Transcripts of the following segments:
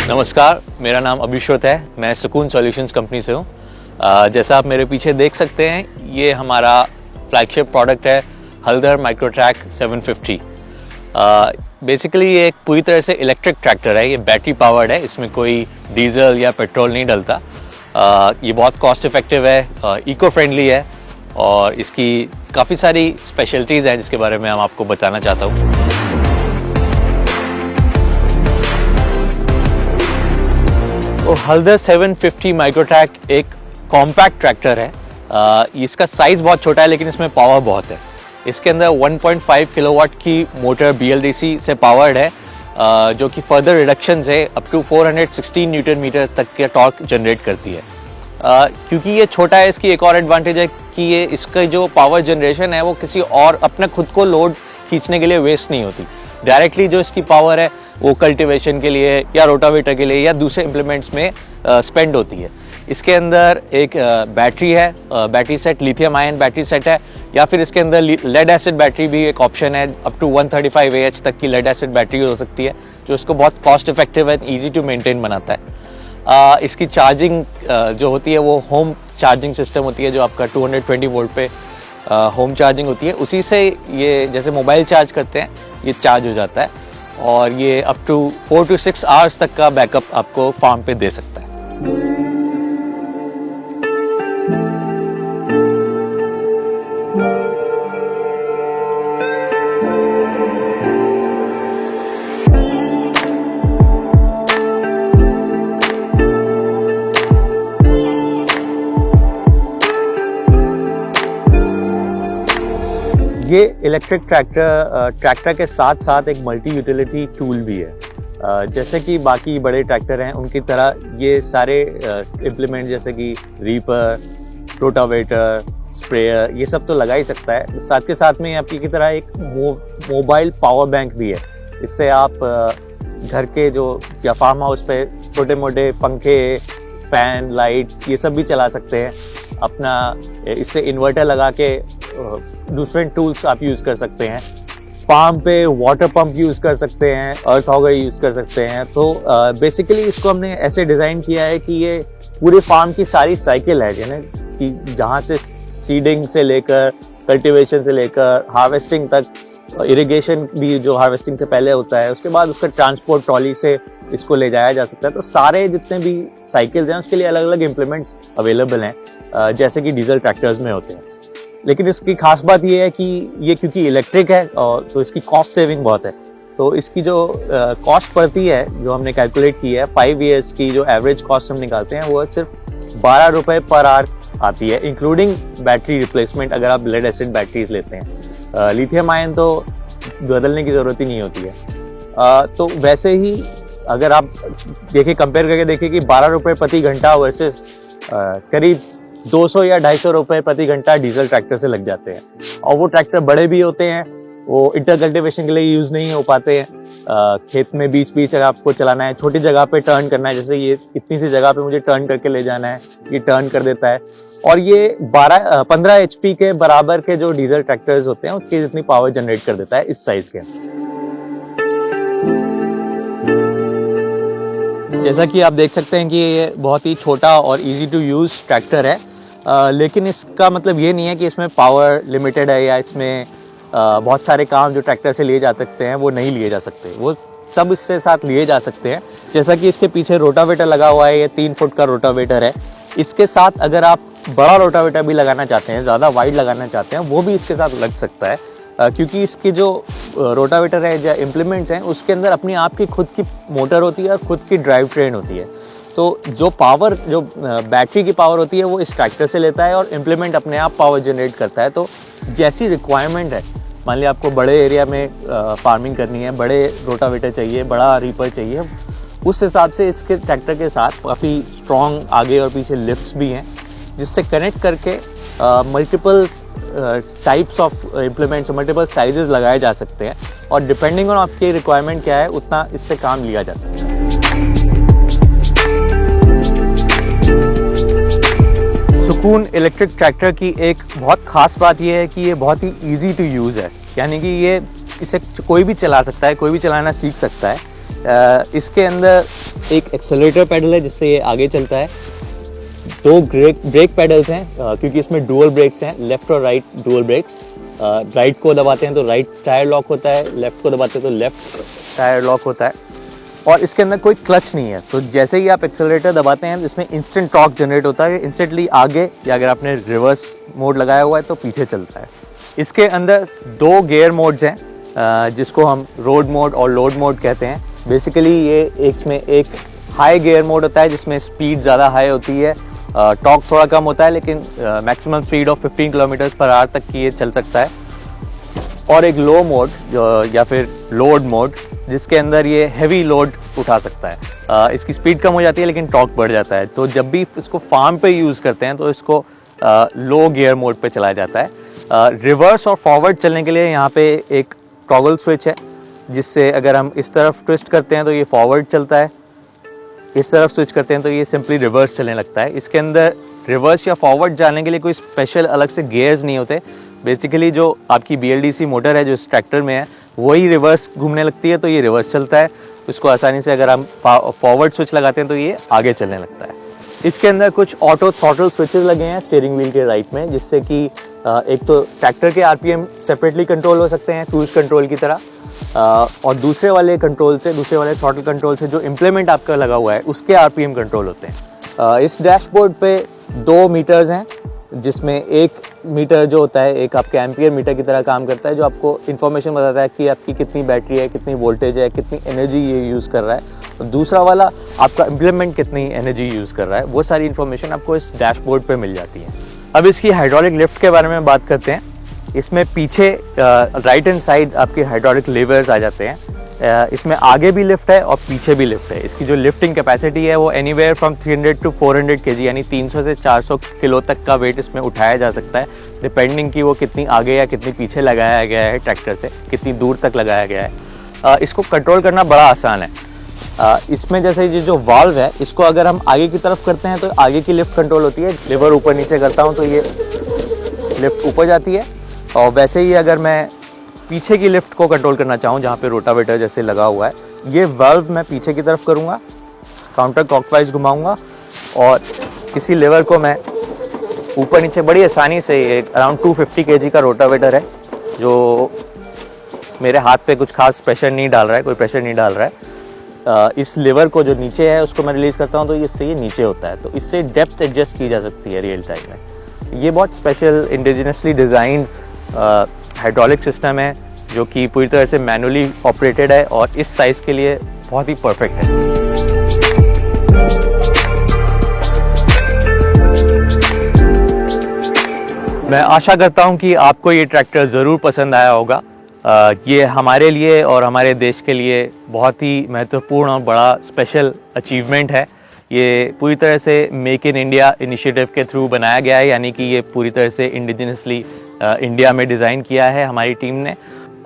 नमस्कार, मेरा नाम अभिश्वत है। मैं सुकून सॉल्यूशंस कंपनी से हूँ। जैसा आप मेरे पीछे देख सकते हैं, ये हमारा फ्लैगशिप प्रोडक्ट है हल्दर माइक्रोट्रैक 750। बेसिकली ये एक पूरी तरह से इलेक्ट्रिक ट्रैक्टर है। ये बैटरी पावर्ड है, इसमें कोई डीजल या पेट्रोल नहीं डलता। ये बहुत कॉस्ट इफेक्टिव है, इको फ्रेंडली है और इसकी काफ़ी सारी स्पेशलिटीज़ हैं जिसके बारे में हम आपको बताना चाहता हूँ। तो हल्दर 750 माइक्रोट्रैक एक कॉम्पैक्ट ट्रैक्टर है। इसका साइज़ बहुत छोटा है लेकिन इसमें पावर बहुत है। इसके अंदर 1.5 किलोवाट की मोटर BLDC से पावर्ड है, जो कि फर्दर रिडक्शन से अप टू 416 न्यूटन मीटर तक का टॉर्क जनरेट करती है। क्योंकि ये छोटा है, इसकी एक और एडवांटेज है कि ये इसका जो पावर जनरेशन है वो किसी और अपने खुद को लोड खींचने के लिए वेस्ट नहीं होती। डायरेक्टली जो इसकी पावर है वो कल्टीवेशन के लिए या रोटावेटर के लिए या दूसरे इम्प्लीमेंट्स में स्पेंड होती है। इसके अंदर एक बैटरी है, battery set lithium ion battery set है, या फिर इसके अंदर लेड एसिड बैटरी भी एक ऑप्शन है। अप टू 135 AH तक की लेड एसिड बैटरी हो सकती है, जो इसको बहुत कॉस्ट इफेक्टिव है, ईजी टू मेंटेन बनाता है। इसकी चार्जिंग जो होती है वो होम चार्जिंग सिस्टम होती है, जो आपका 220 वोल्ट पे होम चार्जिंग होती है। उसी से ये जैसे मोबाइल चार्ज करते हैं ये चार्ज हो जाता है और ये अप टू 4 to 6 आवर्स तक का बैकअप आपको फार्म पे दे सकता है। ये इलेक्ट्रिक ट्रैक्टर के साथ साथ एक मल्टी यूटिलिटी टूल भी है। जैसे कि बाकी बड़े ट्रैक्टर हैं उनकी तरह ये सारे इम्प्लीमेंट जैसे कि रीपर, रोटावेटर, स्प्रेयर, ये सब तो लगा ही सकता है। साथ के साथ में आपकी की तरह एक मोबाइल पावर बैंक भी है। इससे आप घर के जो या फार्म हाउस पे छोटे मोटे पंखे, फैन, लाइट ये सब भी चला सकते हैं। अपना इससे इन्वर्टर लगा के दूसरे टूल्स आप यूज़ कर सकते हैं। फार्म पे वाटर पंप यूज़ कर सकते हैं, अर्थ ऑगर यूज़ कर सकते हैं। तो बेसिकली इसको हमने ऐसे डिज़ाइन किया है कि ये पूरे फार्म की सारी साइकिल है, यानी कि जहाँ से सीडिंग से लेकर कल्टीवेशन से लेकर हार्वेस्टिंग तक, इरिगेशन भी जो हार्वेस्टिंग से पहले होता है, उसके बाद उसका ट्रांसपोर्ट ट्रॉली से इसको ले जाया जा सकता है। तो सारे जितने भी साइकिल्स हैं उसके लिए अलग अलग इम्प्लीमेंट्स अवेलेबल हैं, जैसे कि डीजल ट्रैक्टर्स में होते हैं। लेकिन इसकी खास बात ये है कि ये क्योंकि इलेक्ट्रिक है और तो इसकी कॉस्ट सेविंग बहुत है। तो इसकी जो कॉस्ट पड़ती है, जो हमने कैलकुलेट की है, 5 years की जो एवरेज कॉस्ट हम निकालते हैं वो सिर्फ 12 रुपये पर आवर आती है, इंक्लूडिंग बैटरी रिप्लेसमेंट अगर आप लेड एसिड बैटरीज लेते हैं। लिथियम आयन तो बदलने की ज़रूरत ही नहीं होती है। तो वैसे ही अगर आप देखिए, कंपेयर करके देखिए कि 12 रुपये प्रति घंटा वर्सेस करीब 200 या 250 रुपये प्रति घंटा डीजल ट्रैक्टर से लग जाते हैं। और वो ट्रैक्टर बड़े भी होते हैं, वो इंटर कल्टीवेशन के लिए यूज़ नहीं हो पाते हैं। खेत में बीच बीच अगर आपको चलाना है, छोटी जगह पे टर्न करना है, जैसे ये इतनी सी जगह पे मुझे टर्न करके ले जाना है, ये टर्न कर देता है। और ये 15 HP के बराबर के जो डीजल ट्रैक्टर्स होते हैं उसकी जितनी पावर जनरेट कर देता है इस साइज के। जैसा कि आप देख सकते हैं कि ये बहुत ही छोटा और इजी टू यूज़ ट्रैक्टर है, लेकिन इसका मतलब ये नहीं है कि इसमें पावर लिमिटेड है या इसमें बहुत सारे काम जो ट्रैक्टर से लिए जा सकते हैं वो नहीं लिए जा सकते। वो सब इससे साथ लिए जा सकते हैं। जैसा कि इसके पीछे रोटावेटर लगा हुआ है, ये 3 फुट का रोटावेटर है। इसके साथ अगर आप बड़ा रोटावेटर भी लगाना चाहते हैं, ज़्यादा वाइड लगाना चाहते हैं, वो भी इसके साथ लग सकता है। क्योंकि इसके जो रोटावेटर है या इम्प्लीमेंट्स हैं उसके अंदर अपनी आपकी खुद की मोटर होती है, खुद की ड्राइव ट्रेन होती है। तो जो पावर, जो बैटरी की पावर होती है वो इस ट्रैक्टर से लेता है और इम्प्लीमेंट अपने आप पावर जनरेट करता है। तो जैसी रिक्वायरमेंट है, मान लिया आपको बड़े एरिया में फार्मिंग करनी है, बड़े रोटावेटर चाहिए, बड़ा रीपर चाहिए, उस हिसाब से इसके ट्रैक्टर के साथ काफ़ी स्ट्रॉन्ग आगे और पीछे लिफ्ट्स भी हैं, जिससे कनेक्ट करके multiple types of implements, multiple sizes लगाए जा सकते हैं और डिपेंडिंग ऑन आपकी रिक्वायरमेंट क्या है उतना इससे काम लिया जा सकता है। हार्पून इलेक्ट्रिक ट्रैक्टर की एक बहुत ख़ास बात यह है कि ये बहुत ही इजी टू यूज़ है, यानी कि ये इसे कोई भी चला सकता है, कोई भी चलाना सीख सकता है। इसके अंदर एक एक्सेलरेटर पेडल है जिससे ये आगे चलता है, 2 ब्रेक पेडल्स हैं क्योंकि इसमें डुअल ब्रेक्स हैं, लेफ़्ट और राइट डुअल ब्रेक्स। राइट को दबाते हैं तो राइट टायर लॉक होता है, लेफ़्ट को दबाते हैं तो लेफ़्ट टायर लॉक होता है। और इसके अंदर कोई क्लच नहीं है, तो जैसे ही आप एक्सेलरेटर दबाते हैं इसमें इंस्टेंट टॉर्क जनरेट होता है, इंस्टेंटली आगे, या अगर आपने रिवर्स मोड लगाया हुआ है तो पीछे चलता है। इसके अंदर 2 गियर मोड्स हैं जिसको हम रोड मोड और लोड मोड कहते हैं। बेसिकली ये इसमें एक हाई गियर मोड होता है जिसमें स्पीड ज़्यादा हाई होती है, टॉर्क थोड़ा कम होता है, लेकिन maximum speed of 15 kilometre per hour तक की ये चल सकता है। और एक लो मोड या फिर लोड मोड जिसके अंदर ये हैवी लोड उठा सकता है। इसकी स्पीड कम हो जाती है लेकिन टॉर्क बढ़ जाता है। तो जब भी इसको फार्म पे यूज़ करते हैं तो इसको लो गियर मोड पे चलाया जाता है। रिवर्स और फॉरवर्ड चलने के लिए यहाँ पे एक टॉगल स्विच है जिससे अगर हम इस तरफ ट्विस्ट करते हैं तो ये फॉरवर्ड चलता है, इस तरफ स्विच करते हैं तो ये सिंपली रिवर्स चलने लगता है। इसके अंदर रिवर्स या फॉरवर्ड जाने के लिए कोई स्पेशल अलग से गियर्स नहीं होते। बेसिकली जो आपकी BLDC मोटर है जो इस ट्रैक्टर में है वही रिवर्स घूमने लगती है तो ये रिवर्स चलता है। उसको आसानी से अगर हम फॉरवर्ड स्विच लगाते हैं तो ये आगे चलने लगता है। इसके अंदर कुछ ऑटो थ्रॉटल स्विचेस लगे हैं स्टीयरिंग व्हील के राइट में, जिससे कि एक तो ट्रैक्टर के RPM सेपरेटली कंट्रोल हो सकते हैं क्रूज कंट्रोल की तरह, और दूसरे वाले थ्रॉटल कंट्रोल से जो इम्प्लीमेंट आपका लगा हुआ है उसके RPM कंट्रोल होते हैं। इस डैशबोर्ड पे 2 मीटर्स हैं जिसमें एक मीटर जो होता है एक आपके एम्पियर मीटर की तरह काम करता है, जो आपको इन्फॉर्मेशन बताता है कि आपकी कितनी बैटरी है, कितनी वोल्टेज है, कितनी एनर्जी ये यूज़ कर रहा है। और दूसरा वाला आपका इम्प्लीमेंट कितनी एनर्जी यूज़ कर रहा है, वो सारी इन्फॉर्मेशन आपको इस डैशबोर्ड पे मिल जाती है। अब इसकी हाइड्रोलिक लिफ्ट के बारे में बात करते हैं। इसमें पीछे राइट हैंड साइड आपके हाइड्रोलिक लीवर्स आ जाते हैं। इसमें आगे भी लिफ्ट है और पीछे भी लिफ्ट है। इसकी जो लिफ्टिंग कैपेसिटी है वो एनीवेयर फ्रॉम 300 to 400 kg यानी 300 से 400 किलो तक का वेट इसमें उठाया जा सकता है, डिपेंडिंग कि वो कितनी आगे या कितनी पीछे लगाया गया है, ट्रैक्टर से कितनी दूर तक लगाया गया है। इसको कंट्रोल करना बड़ा आसान है। इसमें जैसे ये जो वाल्व है इसको अगर हम आगे की तरफ करते हैं तो आगे की लिफ्ट कंट्रोल होती है, लिवर ऊपर नीचे करता हूँ तो ये लिफ्ट ऊपर जाती है। और वैसे ही अगर मैं पीछे की लिफ्ट को कंट्रोल करना चाहूँ जहाँ पे रोटावेटर जैसे लगा हुआ है, ये वाल्व मैं पीछे की तरफ करूँगा, काउंटर क्लॉकवाइज घुमाऊँगा और किसी लेवर को मैं ऊपर नीचे बड़ी आसानी से, एक अराउंड 250 kg का रोटावेटर है जो मेरे हाथ पे कुछ खास प्रेशर नहीं डाल रहा है, कोई प्रेशर नहीं डाल रहा है। इस लेवर को जो नीचे है उसको मैं रिलीज़ करता हूँ तो इससे ये नीचे होता है, तो इससे डेप्थ एडजस्ट की जा सकती है रियल टाइम में। ये बहुत special indigenously designed hydraulic system है जो कि पूरी तरह से मैनुअली ऑपरेटेड है और इस साइज़ के लिए बहुत ही परफेक्ट है। मैं आशा करता हूं कि आपको ये ट्रैक्टर ज़रूर पसंद आया होगा। ये हमारे लिए और हमारे देश के लिए बहुत ही महत्वपूर्ण और बड़ा स्पेशल अचीवमेंट है। ये पूरी तरह से मेक इन इंडिया इनिशिएटिव के थ्रू बनाया गया है, यानी कि ये पूरी तरह से इंडिजिनसली इंडिया में डिज़ाइन किया है हमारी टीम ने।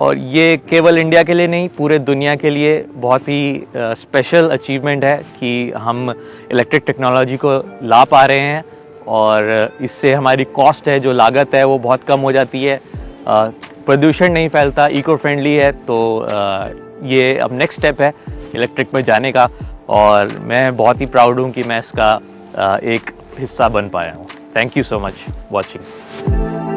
और ये केवल इंडिया के लिए नहीं, पूरे दुनिया के लिए बहुत ही स्पेशल अचीवमेंट है कि हम इलेक्ट्रिक टेक्नोलॉजी को ला पा रहे हैं और इससे हमारी कॉस्ट है, जो लागत है, वो बहुत कम हो जाती है। प्रदूषण नहीं फैलता, इको फ्रेंडली है। तो ये अब नेक्स्ट स्टेप है इलेक्ट्रिक में जाने का और मैं बहुत ही प्राउड हूँ कि मैं इसका एक हिस्सा बन पाया हूँ। Thank you so much watching.